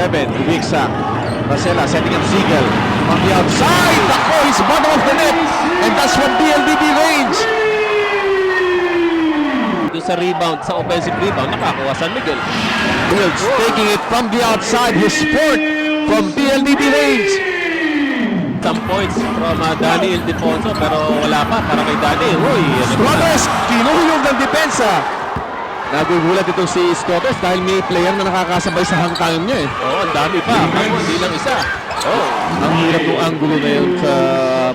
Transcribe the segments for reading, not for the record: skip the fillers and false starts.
7, Rubiksa. Marcela setting up Siegel on the outside. Nako, he's bottom of the net. And that's from DLDB range. Doon sa rebound, sa offensive rebound, nakakuha San Miguel. Fields taking it from the outside. His sport from DLDB range. Some points from Danny Ildefonso, pero wala pa para kay Danny. Uy, Strotters, kinuhulog ng depensa. Nagugulat itong si Strotters dahil may player na nakakasabay sa hangtangin niya eh. Oo, ang dami pa. Hindi lang isa. Oh, ang hirap ng angulo na yun sa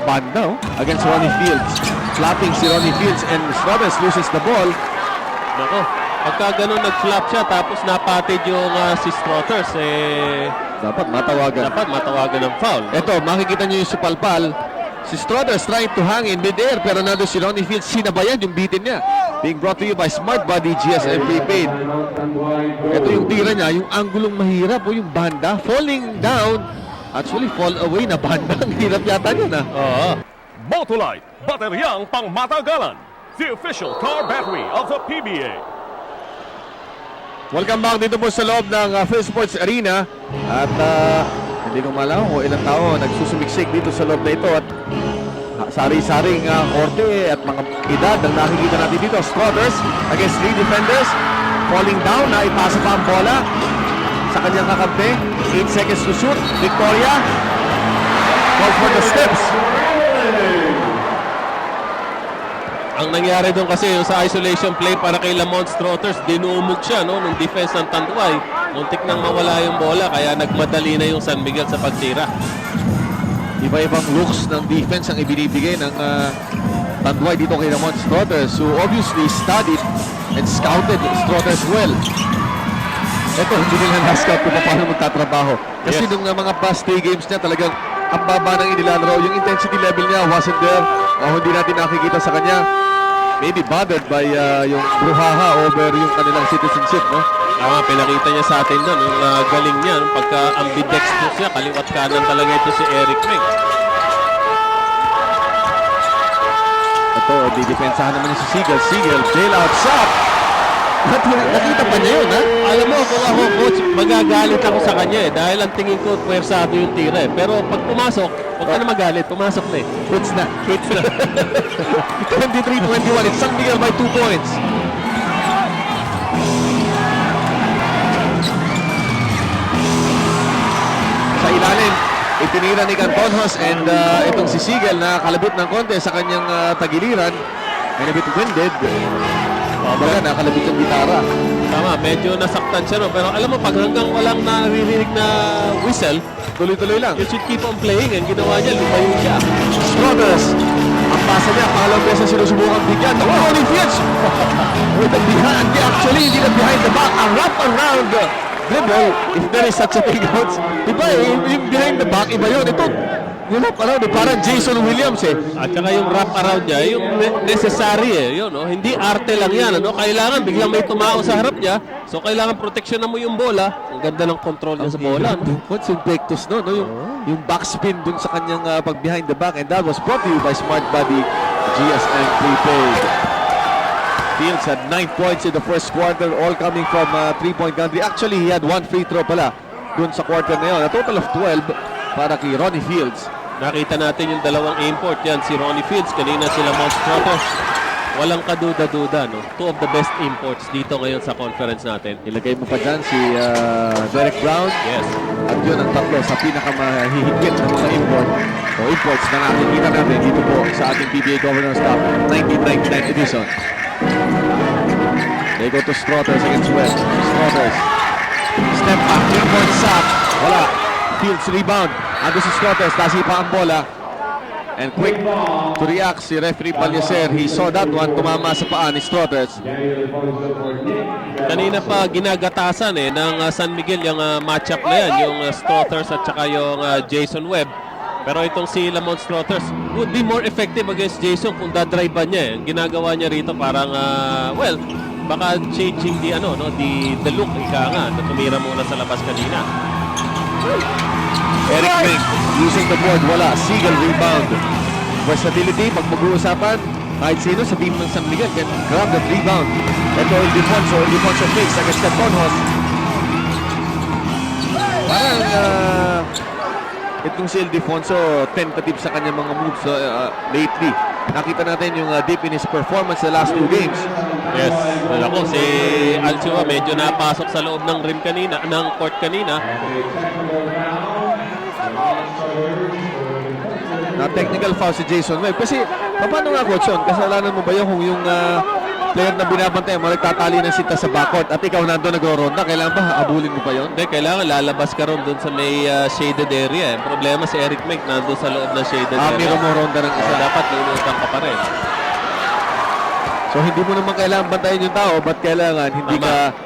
banda against Ronnie Fields. Flapping si Ronnie Fields and Strotters loses the ball. Nako, pagka ganun nag-flap siya tapos napatid yung si Strotters, Dapat matawagan ng foul. Ito, makikita niyo yung supalpal. Si Strotters trying to hang in mid-air pero nando si Ronnie Fields, sinabayan yung bitin niya. Being brought to you by Smart Body GSM Prepaid. Ito yung tira niya, yung anggulong mahirap o yung banda, falling down. Actually, fall away na banda. Ang hirap yata yun Oo. Motolite, bateryang pangmatagalan. The official car battery of the PBA. Welcome back dito po sa loob ng Phil Sports Arena. At hindi ko malaw kung ilang tao nagsusumiksik dito sa loob na ito. At sari-saring korte at mga edad ang nakikita natin dito. Strotters against 3 defenders. Falling down, naipasa pa ang bola sa kanyang kakampi. 8 seconds to shoot. Victoria calls for the steps. Ang nangyari doon kasi yung sa isolation play para kay Lamont Strotters, dinumog siya nung defense ng Tanduay. Muntik nang mawala yung bola kaya nagmadali na yung San Miguel sa pagtira. Iba-ibang looks ng defense ang ibinibigay ng Tanduay dito kay Lamont Strotters, who obviously studied and scouted Strotters well. Ito, hindi nila na-scout kung paano magtatrabaho. Kasi nung mga past 3 games niya, talagang ang baba ng inilalaro. Yung intensity level niya wasn't there. Hindi natin nakikita sa kanya. Maybe bothered by yung bruhaha over yung kanilang citizenship, no? Tama, pinakita niya sa atin doon yung galing niya. Pagka ambidextrous niya, kaliwat kanan talaga ito si Eric Meng. Ito, didepensahan naman niya si Siegel. Siegel, bailout shot! Nakita pa niya yun, ha? Alam mo, kung ako, coach, magagalit ako sa kanya dahil ang tingin ko, pwersado yung tira Pero pag pumasok, huwag ka na magalit, pumasok na Hits na. 23-21, it's San Miguel by 2 points. Sa ilalim, itinira ni Cantonhos and itong si Siegel na kalabit ng konti sa kanyang tagiliran. And a bit winded. Baga, nakalabit yung gitara. Tama, medyo nasaktan siya, no? Pero alam mo, pag hanggang walang naririnig na whistle, Tuloy-tuloy lang. you should keep on playing. And ginawa niya, lumayo siya. Strotters. Ang pasa niya, pangalawang beses sinusubukan bigyan. Ronnie Fields! With the behind, actually, hindi na behind the back. A wrap around dribble, if there is such a thing. Diba, yung behind the back, iba yun. Ito, yung wrap around, parang Jason Williams At saka yung wrap around niya, yung necessary Yun, no? Hindi arte lang yan, ano? Kailangan biglang may tumao sa harap niya. So, kailangan proteksyonan mo yung bola. Ang ganda ng control niya sa bola. What's yung Vectus, no? Yung backspin dun sa kanyang pag behind the back. And that was brought to you by Smart Body GSM Prepaid. Fields had 9 points in the first quarter, all coming from 3-point country. Actually, he had 1 free throw pala dun sa quarter na yun. A total of 12 para kay Ronnie Fields. Nakita natin yung dalawang import yan. Si Ronnie Fields, kanina sila Lamont Strotters. Walang kaduda-duda, no? 2 of the best imports dito ngayon sa conference natin. Ilagay mo pa dyan si Derek Brown. Yes. At yun ang tatlo sa pinakamahihigpit ng mga imports na nakikita natin dito po sa ating PBA Governor Staff 1999 edition. They go to Strotters against West. Strotters. Step back, 3-point shot. Wala. Fields rebound. Ando si Strotters, tasi pa ang bola. And quick to react si referee Palliser. He saw that one, tumama sa paa ni Strotters. Kanina pa ginagatasan ng San Miguel yung matchup na yan, yung Strotters at saka yung Jason Webb. Pero itong si Lamont Strotters would be more effective against Jason kung dadrive niya Ang ginagawa niya rito parang, baka changing the look, ika nga, na tumira muna sa labas kanina. Eric Meng using the board, wala. Siegel rebound. Versatility, pag mag-uusapan, kahit sino sa team ng San Miguel can grab that rebound. Ito Ildefonso fakes against Cantonhos. Para itong si Ildefonso tentative sa kanyang mga moves lately. Nakita natin yung deep in his performance the last 2 games. Yes. Ako, si Alchua medyo napasok sa loob ng rim kanina, ng court kanina. Na technical foul si Jason Webb. Kasi, paano nga coach yun? Kasalanan mo ba yung kung yung player na binabantay mo nagtatali ng sita sa backcourt at ikaw nandun nagro-ronda? Kailangan ba abulin mo pa yun? Hindi, kailangan lalabas ka ron doon sa may shaded area. Ang problema si Eric Mink nandun sa loob ng shaded area. Miro mo ronda ng isa. Dapat lulutang ka pa rin. So hindi mo naman kailangan bantayan yung tao, but kailangan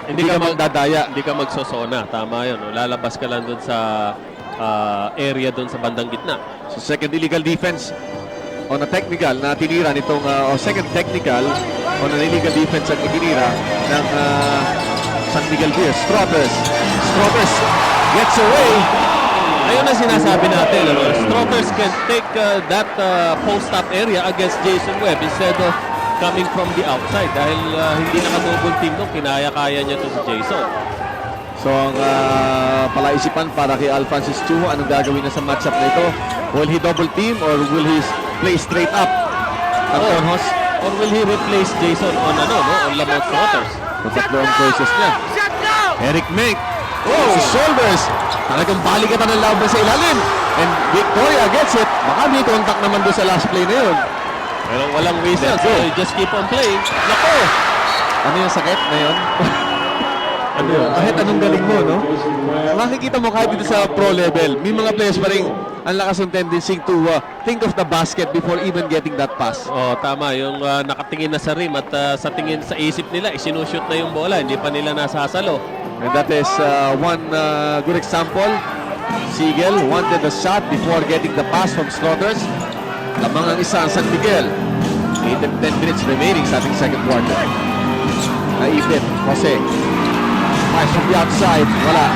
hindi ka magdadaya. Hindi ka magsosona. Tama yun. No? Lalabas ka lang doon sa area doon sa bandang gitna. So second illegal defense on a technical na tinira nitong o second technical on an illegal defense ang itinira ng San Miguel Bears. Strothers gets away. Ayun ang sinasabi natin. Ano? Strothers can take that post-up area against Jason Webb instead of coming from the outside dahil hindi naka-double team doon. Kinaya-kaya niya to si Jason. So ang palaisipan para kay Alphonsus Chua, anong gagawin na sa matchup na ito? Will he double team or will he play straight up? Antonhos? Or will he replace Jason on on Lamont Strothers? So tatlo ang choices niya. Eric Mink. Si shoulders. Talagang balikatan ng laban sa ilalim. And Victoria gets it. Baka may contact naman doon sa last play na yun. Pero walang whistle, so you just keep on playing. Nako! Ano yung sakit na yun? Ano yun? Kahit anong galing mo, no? Makikita mo kahit dito sa pro level, may mga players pa rin ang lakas ng tendency to think of the basket before even getting that pass. Oh, tama. Yung nakatingin na sa rim at sa tingin sa isip nila, isinushoot na yung bola. Hindi pa nila nasasalo. And that is one good example. Siegel wanted the shot before getting the pass from Strothers. Lamang ang isa ang San Miguel. 8 and 10 minutes remaining sa ating second quarter. Naipit, Jose. Pass from the outside, wala.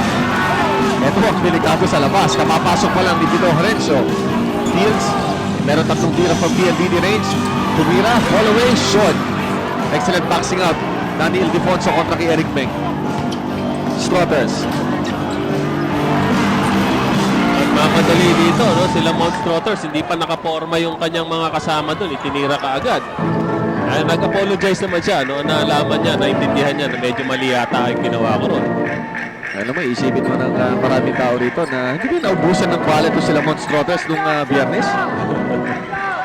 Ito ang delikado sa labas. Kapapasok pa lang ni Pito Horencio. Fields, meron tatlong tira from PLDD range. Tumira, fall away, short. Excellent boxing out. Danny Ildefonso kontra kay Eric Mink. Strothers. At mamadali dito, no? Sila Mount Strothers, hindi pa nakaporma yung kanyang mga kasama doon. Itinira ka agad. Ay, nag-apologize naman siya, no? Naalaman niya, naintindihan niya na medyo mali yata ang ginawa ko ron. Alam mo, isipin mo ng maraming tao rito na hindi ba naubusan ng bala to sila Mount Strothers nung Biyernes?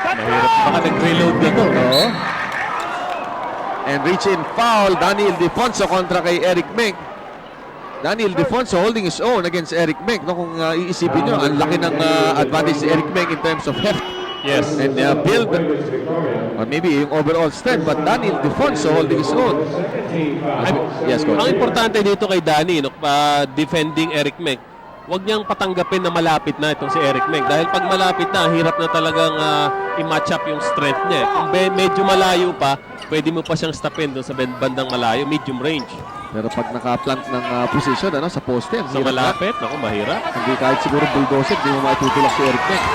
Mahirap. Baka nag-reload na to. Oo. And reach in foul, Danny Ildefonso kontra kay Eric Mink. Danny Ildefonso holding his own against Eric Mink. No, kung iisipin nyo, ang laki ng advantage si Eric Mink in terms of heft. Yes. And build, or maybe yung overall strength, but Danny Ildefonso holding his own. Yes, coach. Ang importante dito kay Danny, no, defending Eric Mink, huwag niyang patanggapin na malapit na itong si Eric Mink. Dahil pag malapit na, hirap na talagang i-match up yung strength niya. Kung medyo malayo pa, pwede mo pa siyang stopin doon sa bandang malayo, medium range. Pero pag naka-plant ng position sa poste, ang Sa hirap na. malapit, ako mahirap. Hindi kahit siguro bulldozer, hindi mo maitutulak si Eric Mink.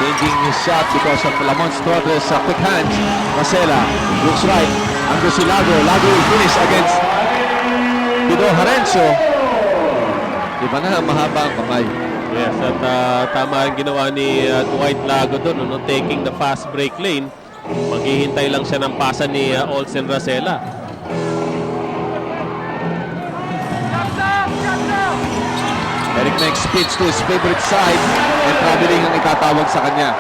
Changing his shot because of Lamont Strothers quick hands. Marcela looks right. Andrew Silago. Lago will finish against Pito Horencio. Iba na, mahaba ang kamay. Yes, at tama ang ginawa ni Dwight Lago doon, no, taking the fast break lane. Maghihintay lang siya ng pasa ni Olsen Racela. Eric Mink spins to his favorite side and traveling ang itatawag sa kanya.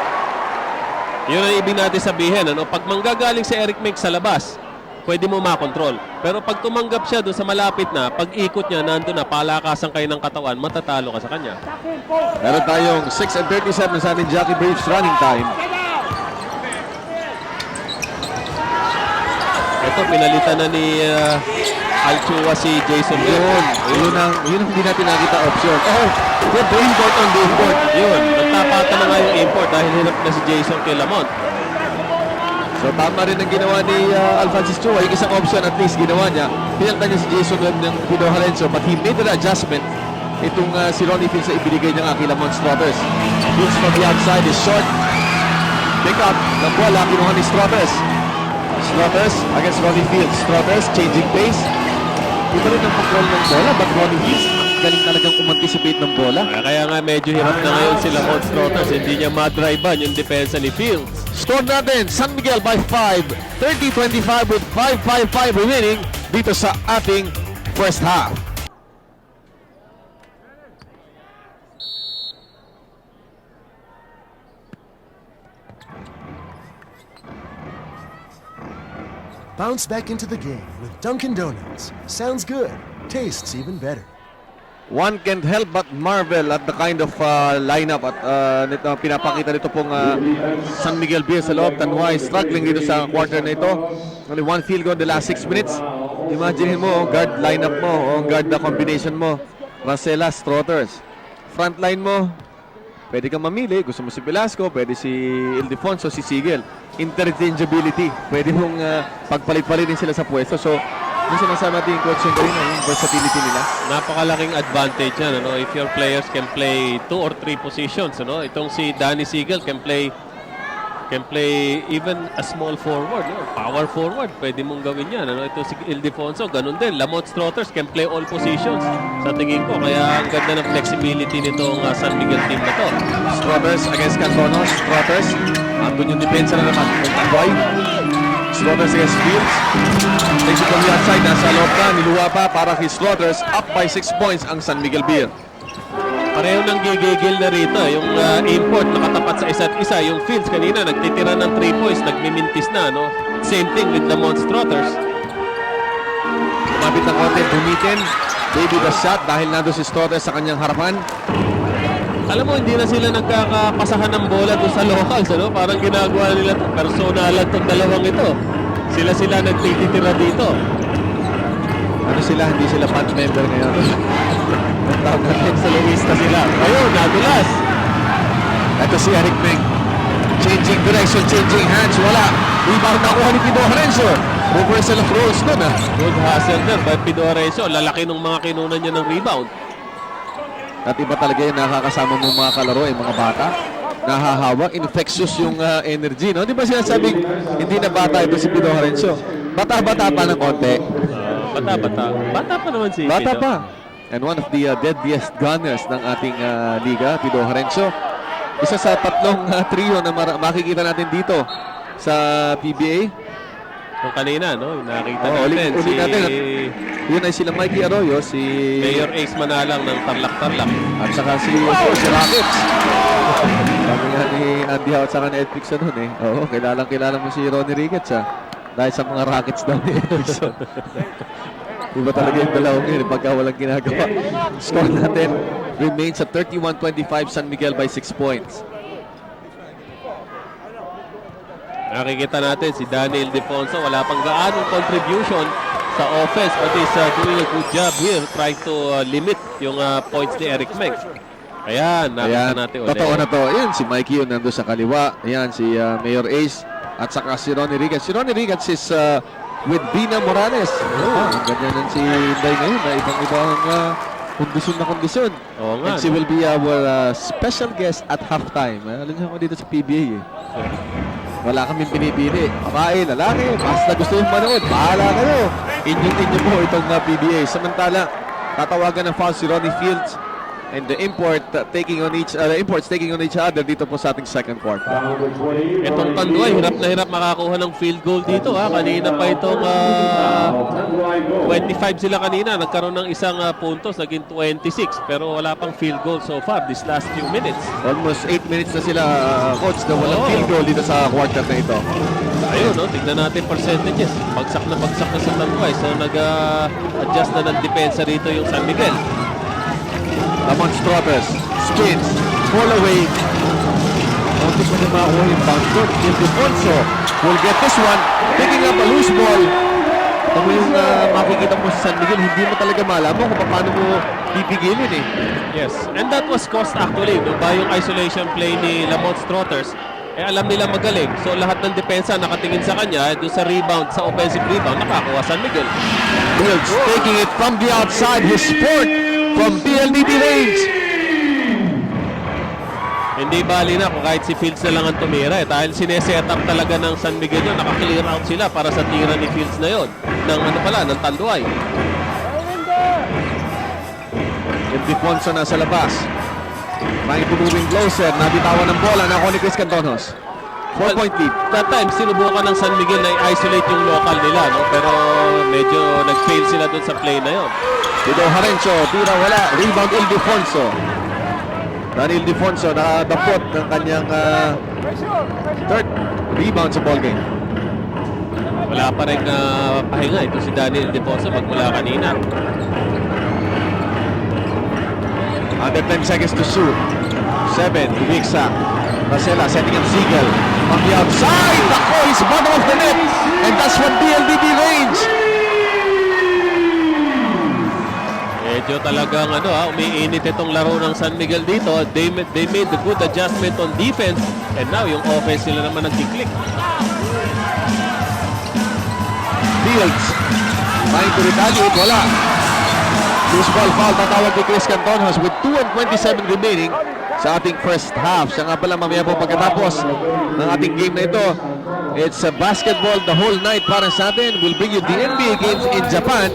Yun ang ibig natin sabihin. Ano? Pag manggagaling si Eric Mink sa labas, pwede mo makontrol. Pero pag tumanggap siya doon sa malapit na, pag ikot niya, nandun na, palakasan kayo ng katawan, matatalo ka sa kanya. Meron tayong 6 and 37 sa ating Jackie Braves running time. Ito, pinalitan na ni Alchua si Jason Webb. Yun ang hindi natin nakita option. Oh, the import on the import. Yun, nagtapatan na nga yung import dahil hinap na si Jason kay Lamont. So tama rin ang ginawa ni Alphonsus Chua. Yung isang option at least ginawa niya. Pinalta niya si Jason Webb ng Pito Horencio, but he made an adjustment. Itong si Ronnie Fields na ibinigay niya kay Lamont Strothers. Fields from the outside is short. Pick up ng bola, kinuha ni Strothers. Strothers against Ronnie Fields. Strothers changing pace. Iba rin ang control ng bola, but Ronnie Fields galing talagang umanticipate ng bola. Kaya nga medyo hirap na ngayon sila Lamont Strotters. Hindi niya madrivean yung depensa ni Fields. Score natin, San Miguel by 5, 30-25 with 5:55 remaining dito sa ating first half. Bounce back into the game with Dunkin' Donuts. Sounds good. Tastes even better. One can't help but marvel at the kind of lineup at pinapakita nito pong San Miguel Beer sa loob. Tanduay struggling dito sa quarter na ito. Only one field goal in the last 6 minutes. Imagine mo, guard lineup mo, guard na combination mo. Racela, Strotters. Front line mo, pwede kang mamili. Gusto mo si Velasco, pwede si Ildefonso, si Sigel. Interchangeability. Pwede mong pagpalit-palit din sila sa pwesto. So, yung sinasabi natin yung coach yung kanina, yung versatility nila. Napakalaking advantage yan, ano? If your players can play 2 or 3 positions, ano? Itong si Danny Sigel can play even a small forward, no? Power forward, pwede mong gawin yan, ano? Ito si Ildefonso, ganun din. Lamont Strotters can play all positions sa tingin ko, kaya ang ganda ng flexibility nitong San Miguel team na to. Strotters against Cantono. Strotters. Andun yung depensa na naman. Tanduay. Strotters against Fields. Takes it from the outside. Nasa loob na. Niluwa pa para kay Strotters. Up by 6 points ang San Miguel Beer. Pareho nang gigigil na rito. Yung import nakatapat sa isa't isa. Yung Fields kanina nagtitira ng 3 points. Nagmimintis na. No? Same thing with Lamont Strotters. Kumapit ng konti. Bumitin. Baby the shot dahil nando si Strotters sa kanyang harapan. Alam mo, hindi na sila nagkakapasahan ng bola doon sa locals. Ano? Parang ginagawa nila personalan itong dalawang ito. Sila nagtitira dito. Ano sila? Hindi sila band member ngayon. Ang tawag natin sa Luista sila. Ayun, nadulas. Ito si Eric Meng. Changing direction, changing hands. Wala. Rebound nakuha ni Pido Lorenzo. Reversal of roles nun Good hustle there by Pido Lorenzo. Lalaki ng mga kinunan niya ng rebound. At iba talaga yung nakakasama mong mga kalaro, yung mga bata. Nahahawa, infectious yung energy, no? Di ba sinasabing hindi na bata ito si Pido Lorenzo? Bata-bata pa ng konti. Bata-bata. Bata pa naman si Bata Pido. pa. And one of the deadliest gunners ng ating liga, Pido Lorenzo. Isa sa tatlong trio na makikita natin dito sa PBA. Nung kanina, no? Nakita Oo, natin ulit natin. Yun ay sila Mikey Arroyo, si Mayor Ace Manalang ng Tarlac-Tarlac. at saka si Rockets. Sabi nga ni Andy Howe at saka ni Ed Pixon nun eh. Oo, kilala mo si Ronnie Ricketts dahil sa mga Rockets daw ni Ed Pixon. Iba talaga yung dalawang yun pagka walang ginagawa. Score natin remains at 31-25, San Miguel by 6 points. Nakikita natin si Daniel Ildefonso, wala pang gaanong contribution sa offense, but is doing a good job here trying to limit yung points ni Eric Meng. Ayan, nakita natin ulit. Totoo na to. Ayan, si Mikey yun nando sa kaliwa. Ayan, si Mayor Ace at saka si Ronnie Ricketts. Si Ronnie Ricketts is with Bina Morales. Ganyan yan si Inday ngayon na ibang-ibang kondisyon. Oo nga. And she will be our special guest at halftime. Alam niyo ako dito sa PBA eh. Wala kaming pinipili. Babae, lalaki, basta gusto yung manood, bahala kayo. Inyo po itong PBA. Samantala, tatawagan ng foul si Ronnie Fields and the imports taking on each other dito po sa ating second quarter. Itong Tanduay, hirap na hirap makakuha ng field goal dito. Kanina pa itong 25 sila kanina. Nagkaroon ng isang puntos, naging 26. Pero wala pang field goal so far this last few minutes. Almost 8 minutes na sila, coach, na walang field goal dito sa quarter na ito. Ayun, no? Tignan natin percentages. Bagsak na sa Tanduay. So nag-adjust na ng depensa rito yung San Miguel. Lamont Strotters, spins, fall away. Hindi pa naman ako yung bounce. Ildefonso will get this one. Picking up a loose ball. Ito mo yung makikita mo sa San Miguel, hindi mo talaga malaman kung paano mo pipigilin eh. Yes, and that was caused actually no, by yung isolation play ni Lamont Strotters. Alam nila magaling. So lahat ng depensa nakatingin sa kanya. Doon sa rebound, sa offensive rebound, nakakuha San Miguel. Fields taking it from the outside. His sport from PLDT range. Hindi bali na kung kahit si Fields na lang ang tumira. Dahil sineset up talaga ng San Miguel yun. Naka-clear out sila para sa tira ni Fields na yun. Ng Tanduay. Ildefonso na sa labas. Trying to moving closer. Nabitawan ng bola. Nakuha ni Chris Cantonos. 4-point lead. That time, sinubukan ng San Miguel na i-isolate yung local nila, no? Pero medyo nag-fail sila dun sa play na yon. Tito Harencio, tira wala. Rebound Ildefonso. Danny Ildefonso nakadapot ng kanyang third rebound sa ballgame. Wala pa rin pahinga. Ito si Daniel Ildefonso magmula kanina. Under 10 seconds to shoot. 7, Ibixa. Marcela setting up Siegel. On the outside. Nako, he's bottom of the net. And that's from DLDB range. Medyo talagang umiinit itong laro ng San Miguel dito. They made the good adjustment on defense. And now yung offense nila naman nag-click. Fields. Trying to retaliate. Wala. Loose ball foul. Tatawag ni Chris Cantonos with 2:27 remaining sa ating first half. Siya nga pala mamaya po pagkatapos ng ating game na ito. It's a basketball the whole night para sa atin. We'll bring you the NBA games in Japan.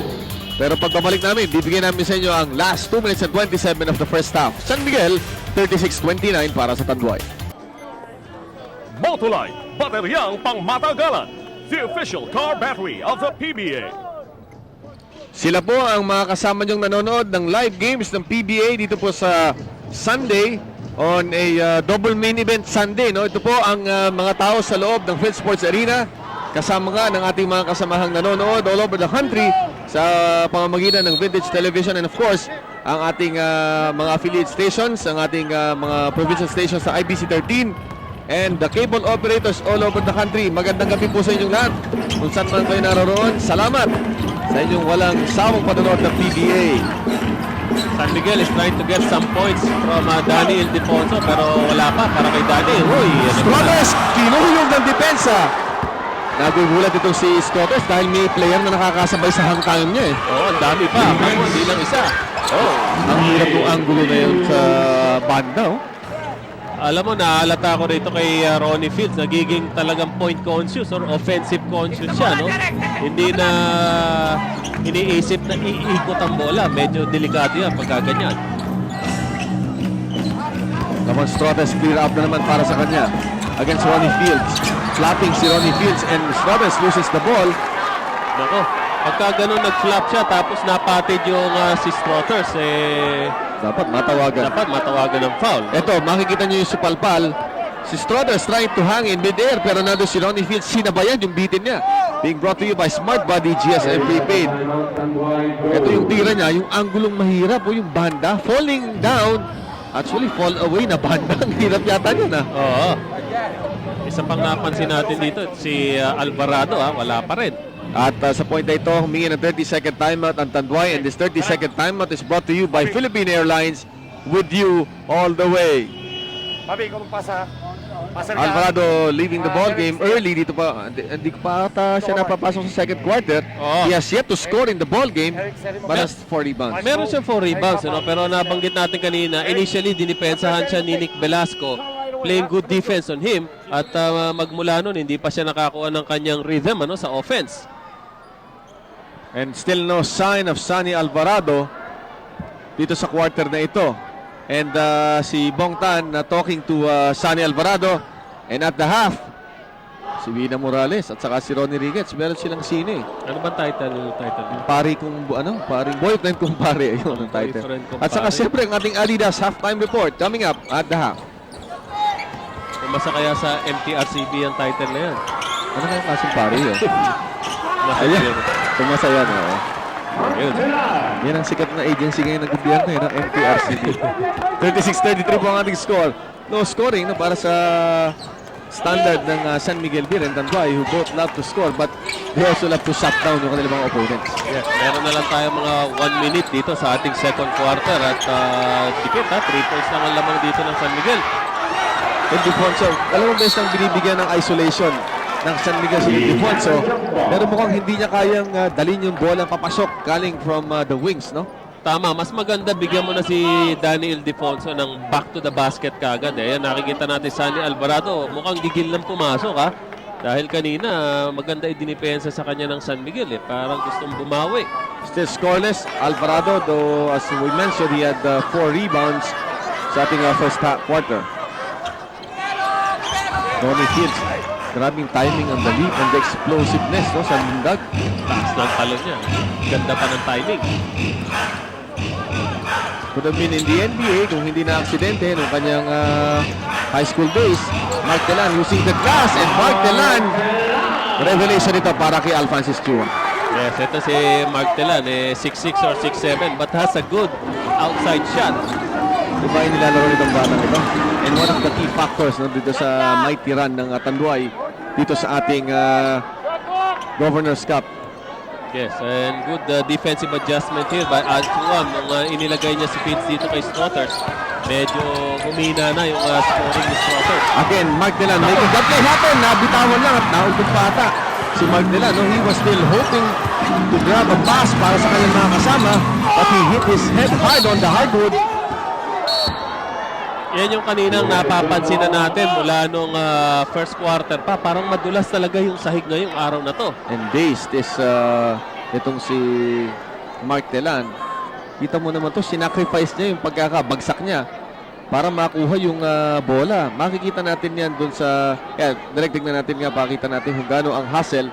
Pero pagbabalik namin, bibigyan namin sa inyo ang last 2 minutes and 27 of the first half. San Miguel, 36-29 para sa Tanduay. Motolite, bateryang pangmatagalan. The official car battery of the PBA. Sila po ang mga kasama niyong nanonood ng live games ng PBA dito po sa Sunday on a double main event Sunday. No? Ito po ang mga tao sa loob ng Phil Sports Arena. Kasama nga ng ating mga kasamahang nanonood all over the country sa pamamagitan ng Vintage Television and of course ang ating mga affiliate stations, ang ating mga provincial stations sa IBC 13 and the cable operators all over the country. Magandang gabi po sa inyong lahat. Kung saan man kayo naroon, salamat sa inyong walang sawang panonood ng PBA. San Miguel is trying to get some points from Danny Ildefonso pero wala pa para kay Danny. Uy, Strotters, kinuhulog ng depensa. Nagugulat itong si Strotters dahil may player na nakakasabay sa hangtangan niya eh. Oo, ang dami pa. Hindi lang isa. Ang hirap ng angulo na yun sa banda. Oh. Alam mo, nahalata ko rito kay Ronnie Fields. Nagiging talagang point conscious or offensive conscious siya, no? Hindi na iniisip na iikot ang bola. Medyo delikado yan pagka ganyan. Naman Strotters clear up na naman para sa kanya against Ronnie Fields. Flapping si Ronnie Fields and Strotters loses the ball. Nako, pagka ganun nag-flap siya tapos napatid yung si Strotters, Dapat matawagan ng foul. Ito, makikita niyo yung supalpal. Si Strotters trying to hang in mid-air pero nando si Ronnie Fields, sinabayan yung bitin niya. Being brought to you by Smart Body GSM Prepaid. Ito yung tira niya, yung anggulong mahirap o yung banda, falling down. Actually, fall away na banda. Ang hirap yata yun Oo. Isa pang napansin natin dito, si Alvarado, wala pa rin. At sa point na ito, humingi ng 30-second timeout ang Tanduay. And this 30-second timeout is brought to you by Philippine Airlines, with you all the way. Papi, ikaw magpasa. Alvarado leaving the ball game early dito pa. Hindi ko pa ata siya napapasok sa second quarter. Oo. He has yet to score in the ball game, but has 4 rebounds. Meron siyang 4 rebounds, pero nabanggit natin kanina, initially dinipensahan siya ni Nick Velasco, playing good defense on him, at magmula nun, hindi pa siya nakakuha ng kanyang rhythm sa offense. And still no sign of Sonny Alvarado dito sa quarter na ito. And si Bong Tan talking to Sonny Alvarado. And at the half, si Vina Morales at saka si Ronnie Ricketts, meron silang sine. Ano ba title? Paring boyfriend kung pare, ayun ang title. Boyfriend kung At saka pare. siyempre ang ating Adidas halftime report coming up at the half. Umasa kaya sa MTRCB ang title na yan. Ano kaya klaseng pare yun? Masaya. Tumasa yan, oo. Ayun. Yan ang sikat na agency ngayon ng gobyerno, ng MTRCB. 36-33 po ang ating score. No scoring para sa standard ng San Miguel Beer and Tanduay, who both love to score but they also love to shut down yung kanilang mga opponents. Yes, meron na lang tayo mga 1 minute dito sa ating second quarter at dikit 3 points lang ang lamang dito ng San Miguel. Ildefonso, dalawang beses nang binibigyan ng isolation ng San Miguel si Ildefonso, pero mukhang hindi niya kayang dalhin yung bola papasok galing from the wings, no? Tama, mas maganda bigyan mo na si Danny Ildefonso ng back to the basket kagad. Nakikita natin Sonny Alvarado, mukhang gigil lang pumasok Dahil kanina, maganda idinipensa sa kanya ng San Miguel eh. Parang gustong bumawi. Still scoreless. Alvarado, though, as we mentioned, he had 4 rebounds sa ating first quarter. Donnie Fields, grabing timing ang dali and the explosiveness no, sa lindag. Taas ng talon niya. Ganda pa ng timing. Could have been in the NBA kung hindi na aksidente nung kanyang high school days. Mark Telan using the glass and Mark Telan, revelation ito para kay Alphonsus Chua. Yes, ito si Mark Telan, 6'6 or 6'7 but has a good outside shot. Diba yung nilalaro nitong batang ito? And one of the key factors no, dito sa mighty run ng Tanduay dito sa ating Governor's Cup. Yes, and good defensive adjustment here by Antoine nung inilagay niya si Fields dito kay Strothers. Medyo humina na yung scoring ni Strothers. Again, Mark Telan making that play happen. Nabitawan lang at naugtog pa ata si Mark Telan. No? He was still hoping to grab a pass para sa kanyang mga kasama but he hit his head hard on the hardwood. Yan yung kaninang napapansin na natin mula nung first quarter pa. Parang madulas talaga yung sahig ngayong araw na to. And dazed is itong si Mark Telan. Kita mo naman to, sinacrifice niya yung pagkakabagsak niya para makuha yung bola. Makikita natin yan dun sa... direct tignan natin nga, pakita natin kung gaano ang hustle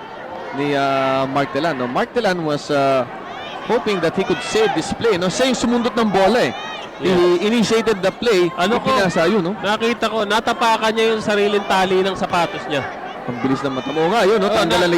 ni Mark Telan. No? Mark Telan was hoping that he could save this play. No? Siya yung sumundot ng bola eh. He initiated the play. Ano ko? Pinasa yun, no? Nakita ko, natapakan niya yung sariling tali ng sapatos niya. Ang bilis ng mata mo nga yun, no? Tanggalan